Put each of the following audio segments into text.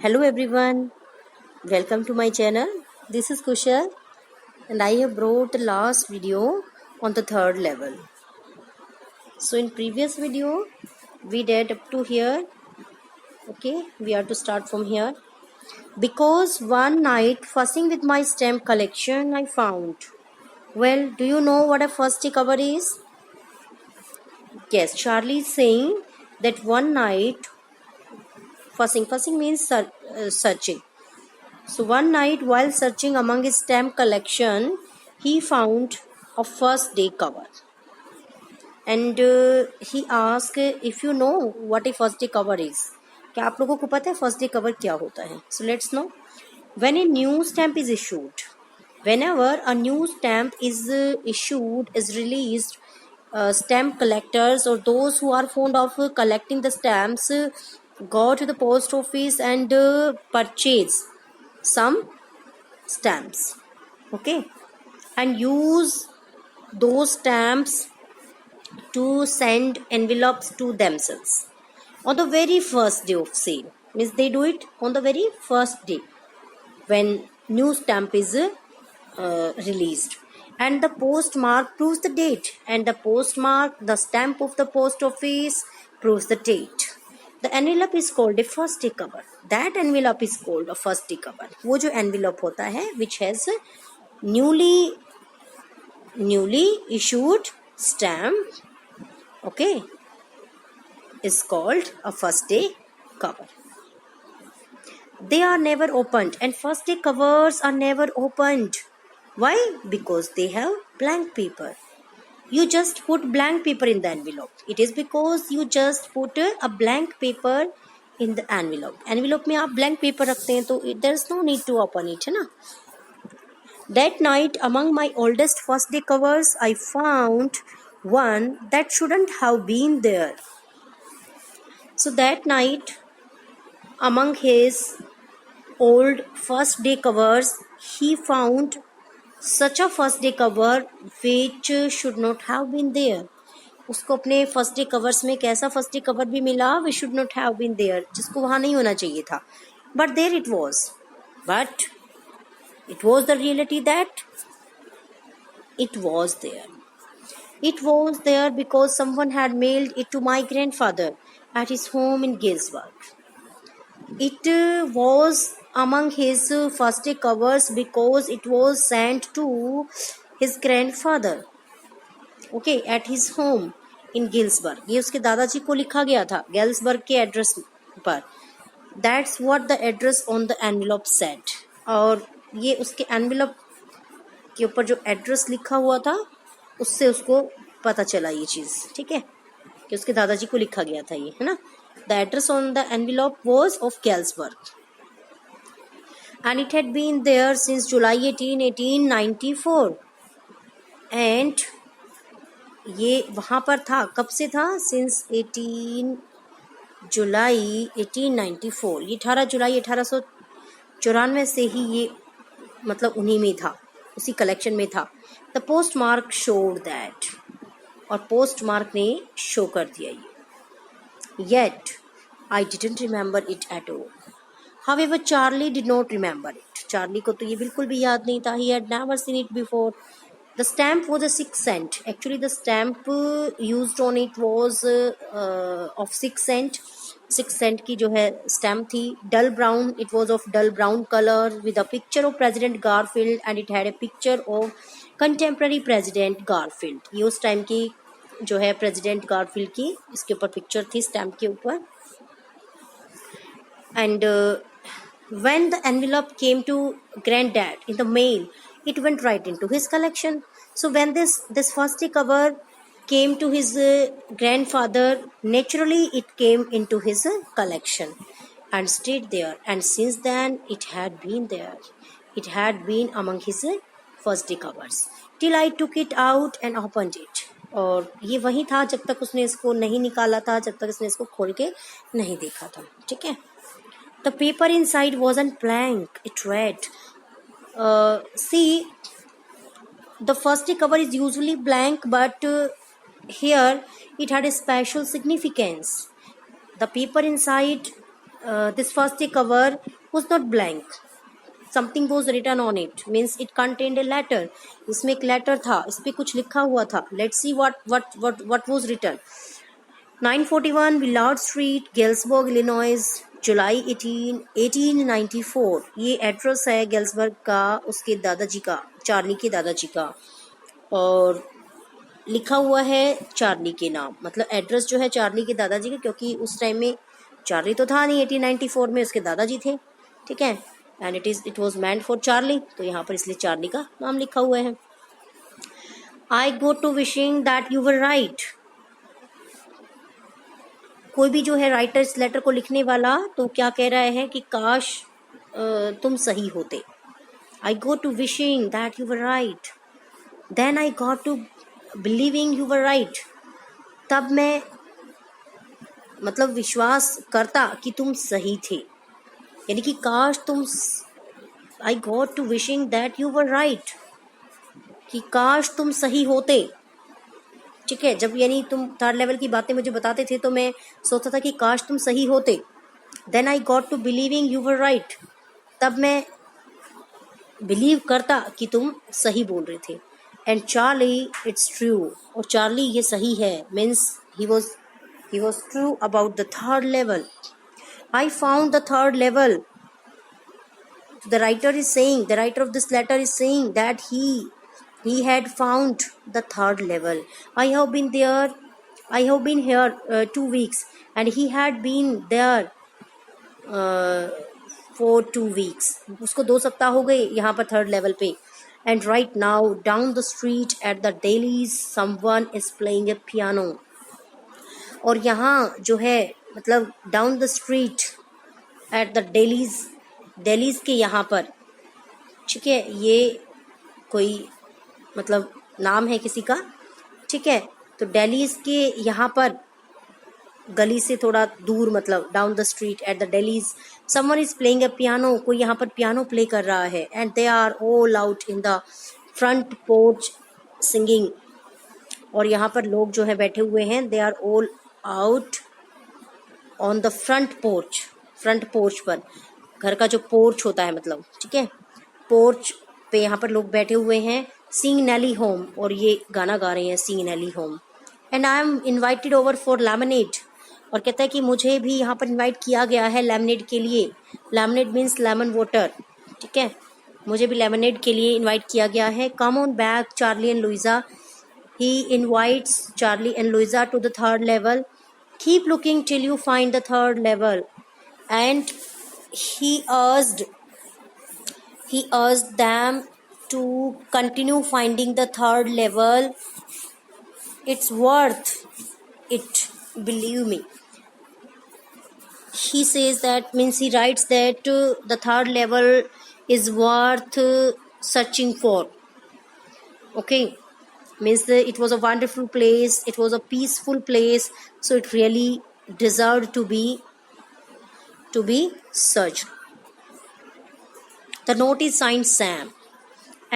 Hello everyone, welcome to my channel. This is Kushal and I have brought the last video on the third level. So in previous video we did up to here. Okay, we are to start from here. Because one night fussing with my stamp collection I found. Well, do you know what a fusty cover is? Yes, Charlie is saying that one night fussing means searching. So one night while searching among his stamp collection, he found a first day cover. And he asked if you know what a first day cover is. क्या आप लोगों को पता है first day cover क्या होता है? So let's know. When a new stamp is issued, whenever a new stamp is issued, is released, stamp collectors or those who are fond of collecting the stamps go to the post office and purchase some stamps, okay, and use those stamps to send envelopes to themselves on the very first day of sale. Means they do it on the very first day when new stamp is released, and the postmark proves the date, and the stamp of the post office proves the date. The envelope is called a first day cover. That envelope is called a first day cover. वो जो envelope होता है which has newly issued stamp, okay, is called a first day cover. They are never opened, and first day covers are never opened. Why? Because they have blank paper. You just put blank paper in the envelope. It is because you just put a blank paper in the envelope. Envelope में आप blank paper रखते हैं तो there is no need to open it, है ना? That night, among my oldest first day covers, I found one that shouldn't have been there. So that night, among his old first day covers, he found such a first day cover which should not have been there. उसको अपने first day covers में एक ऐसा first day cover भी मिला which should not have been there, जिसको वहां नहीं होना चाहिए था, but there it was. But it was the reality that it was there. It was there because someone had mailed it to my grandfather at his home in Gilsburg. It was among his first day covers because it was sent to his grandfather, okay, at his home in Gilsburg. ये उसके दादाजी को लिखा गया था Galesburg के address पर. That's what the address on the envelope said. और ये उसके एनवेलप के ऊपर जो एड्रेस लिखा हुआ था उससे उसको पता चला ये चीज़, ठीक है, कि उसके दादाजी को लिखा गया था ये, है ना. The address on the envelope was of Galesburg and it had been there since July 1894. And ये वहाँ पर था, कब से था? Since 18 July 1894. ये 18 जुलाई 1894 से ही ये मतलब उन्हीं में था, उसी कलेक्शन में था. The post mark showed that, और पोस्ट मार्क ने शो कर दिया ये. Yet I didn't remember it at all. However Charlie did not remember it. Charlie को तो ये बिल्कुल भी याद नहीं था. He had never seen it before. The stamp was a 6 cent. Actually, the stamp used on it was of 6 cent. 6 cent की जो है stamp थी. Dull brown. It was of dull brown color with a picture of President Garfield, and it had a picture of contemporary President Garfield. ये उस time की जो है President Garfield की इसके ऊपर picture थी stamp के ऊपर. And when the envelope came to Granddad in the mail, it went right into his collection. So when this first day cover came to his grandfather, naturally it came into his collection and stayed there. And since then it had been there. It had been among his first day covers till I took it out and opened it. और ये वही था जब तक उसने इसको नहीं निकाला था, जब तक उसने इसको खोल के नहीं देखा था, ठीक है. The paper inside wasn't blank. It read. See, the first day cover is usually blank, but here it had a special significance. The paper inside this first day cover was not blank. Something was written on it, means it contained a letter. इसमें एक letter था, इस पे कुछ लिखा हुआ था. Let's see what was written. 941 Willard Street, Galesburg, Illinois, July 18, 1894. ये एड्रेस है गेल्सबर्ग का, उसके दादाजी का, चार्ली के दादाजी का, और लिखा हुआ है चार्ली के नाम. मतलब एड्रेस जो है चार्ली के दादाजी का, क्योंकि उस टाइम में चार्ली तो था नहीं, 1894 में उसके दादाजी थे. ठीक है, and it was meant for Charlie, तो यहाँ पर इसलिए चार्ली का नाम लिखा हुआ है. I go to wishing that you were right. कोई भी जो है राइटर इस लेटर को लिखने वाला, तो क्या कह रहा है कि काश तुम सही होते. I go to wishing that you were right, then I got to believing you were right. तब मैं मतलब विश्वास करता कि तुम सही थे, यानी कि काश तुम, I got to wishing that you were right, कि काश तुम सही होते. ठीक है, जब यानी तुम थर्ड लेवल की बातें मुझे बताते थे तो मैं सोचता था कि काश तुम सही होते. Then I got to believing you were right, तब मैं बिलीव करता कि तुम सही बोल रहे थे. एंड चार्ली इट्स ट्रू, और चार्ली ये सही है, means he was true about the third level. I found the third level. The writer of this letter is saying that he had found the third level. I have been here 2 weeks, and he had been there for 2 weeks. उसको 2 सप्ताह हो गए यहाँ पर third level पे. And right now down the street at the Dailies someone is playing a piano. और यहाँ जो है मतलब down the street at the Dailies के यहाँ पर, ठीक है, ये कोई मतलब नाम है किसी का. ठीक है, तो डेलीज के यहाँ पर गली से थोड़ा दूर, मतलब down the street at the Dalys, someone is playing a piano, कोई यहाँ पर पियानो प्ले कर रहा है. And they are all out in the front porch singing. और यहाँ पर लोग जो है बैठे हुए हैं, they are all out on the front porch पर, घर का जो पोर्च होता है मतलब, ठीक है, पोर्च पे यहाँ पर लोग बैठे हुए हैं. सिंग नेली होम, और ये गाना गा रहे हैं sing Nelly home. And I am invited over for lemonade, और कहता है कि मुझे भी यहाँ पर इन्वाइट किया गया है लेमनेड के लिए. Lemonade means lemon water. ठीक है, मुझे भी लेमनेड के लिए इन्वाइट किया गया है. Come on back Charlie and Louisa. He invites Charlie and Louisa to the third level. Keep looking till you find the third level. And he urged them to continue finding the third level. It's worth it, believe me. He says that, means he writes that the third level is worth searching for. Okay, means it was a wonderful place, it was a peaceful place, so it really deserved to be searched. The note is signed Sam,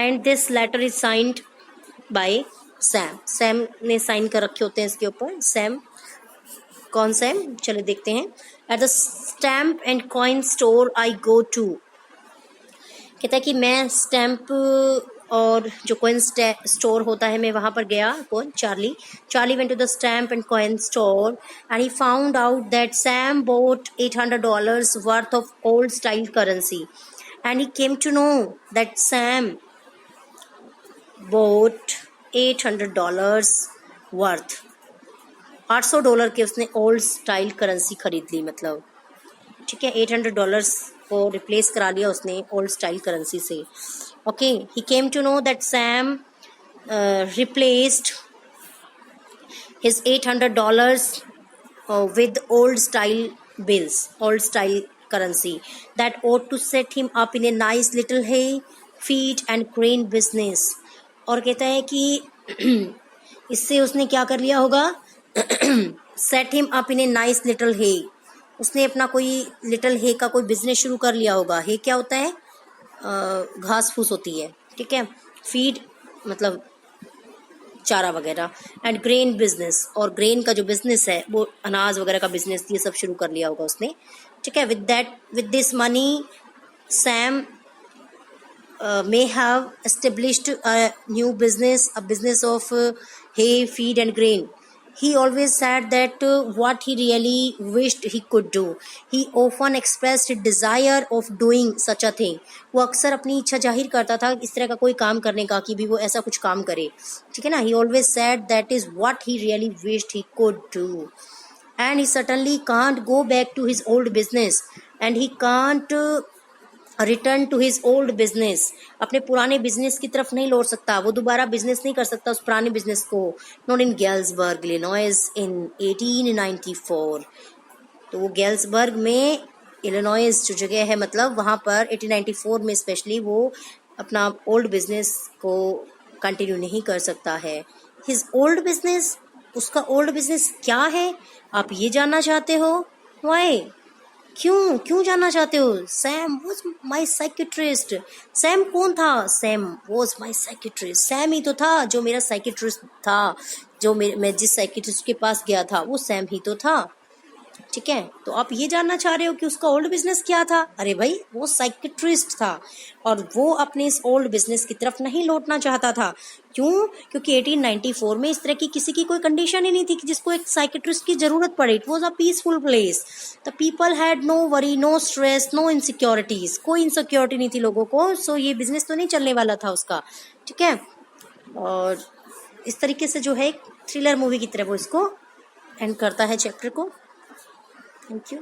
and this letter is signed by Sam. Sam ने sign कर रखे होते हैं इसके ऊपर. Sam, कौन Sam, चलो देखते हैं. At the stamp and coin store I go to. कहता है कि मैं स्टैम्प और जो कॉइन स्टोर होता है मैं वहाँ पर गया. कौन, Charlie went to the stamp and coin store and he found out that Sam bought $800 worth of old style currency. And he came to know that Sam bought $800 worth, $800 के उसने old style currency खरीद ली. मतलब ठीक है, $800 को replace करा लिया उसने ओल्ड स्टाइल करेंसी से. Okay, he came to know that Sam replaced his $800 with old style bills, old style currency that ought to set him up in a nice little hay, feed and grain business. और कहता है कि इससे उसने क्या कर लिया होगा, set him up in a nice little hay. उसने अपना कोई लिटिल हे का कोई बिजनेस शुरू कर लिया होगा. हे क्या होता है, घास फूस होती है. ठीक है, फीड मतलब चारा वगैरह, एंड ग्रेन बिजनेस, और ग्रेन का जो बिजनेस है वो अनाज वगैरह का बिजनेस ये सब शुरू कर लिया होगा उसने, ठीक है. With this money Sam may have established a new business, a business of hay, feed and grain. He always said that what he really wished he could do. He often expressed a desire of doing such a thing. वो अक्सर अपनी इच्छा जाहिर करता था इस तरह का कोई काम करने का, कि भी वो ऐसा कुछ काम करे, ठीक है ना. He always said that is what he really wished he could do. And he certainly can't go back to his old business, and he can't return to his old business. अपने पुराने बिजनेस की तरफ नहीं लौट सकता, वो दोबारा business नहीं कर सकता उस पुराने बिजनेस को. नॉट इन गैल्सबर्ग इलिनॉइस इन 1894. तो वो गैल्सबर्ग में इलिनॉइस जो जगह है, मतलब वहां पर 1894 में स्पेशली वो अपना ओल्ड बिजनेस को कंटिन्यू नहीं कर सकता है. हिज ओल्ड बिजनेस, उसका ओल्ड बिजनेस क्या है, आप ये जानना चाहते हो? वाई, क्यों जानना चाहते हो? Sam was my psychiatrist. Sam कौन था? Sam was my psychiatrist. Sam ही तो था जो मेरा साइकेट्रिस्ट था, जो मैं जिस साइकेट्रिस्ट के पास गया था वो सैम ही तो था, ठीक है. तो आप ये जानना चाह रहे हो कि उसका ओल्ड बिजनेस क्या था? अरे भाई, वो साइकेट्रिस्ट था और वो अपने इस ओल्ड बिजनेस की तरफ नहीं लौटना चाहता था. क्यों? क्योंकि 1894 में इस तरह की किसी की कोई कंडीशन ही नहीं थी कि जिसको एक साइकेट्रिस्ट की जरूरत पड़े. It was a peaceful place. The people had no worry, no stress, no insecurities. कोई इनसिक्योरिटी नहीं थी लोगों को. सो ये बिजनेस तो नहीं चलने वाला था उसका, ठीक है. और इस तरीके से जो है एक थ्रिलर मूवी की तरह वो इसको एंड करता है चैप्टर को. Thank you.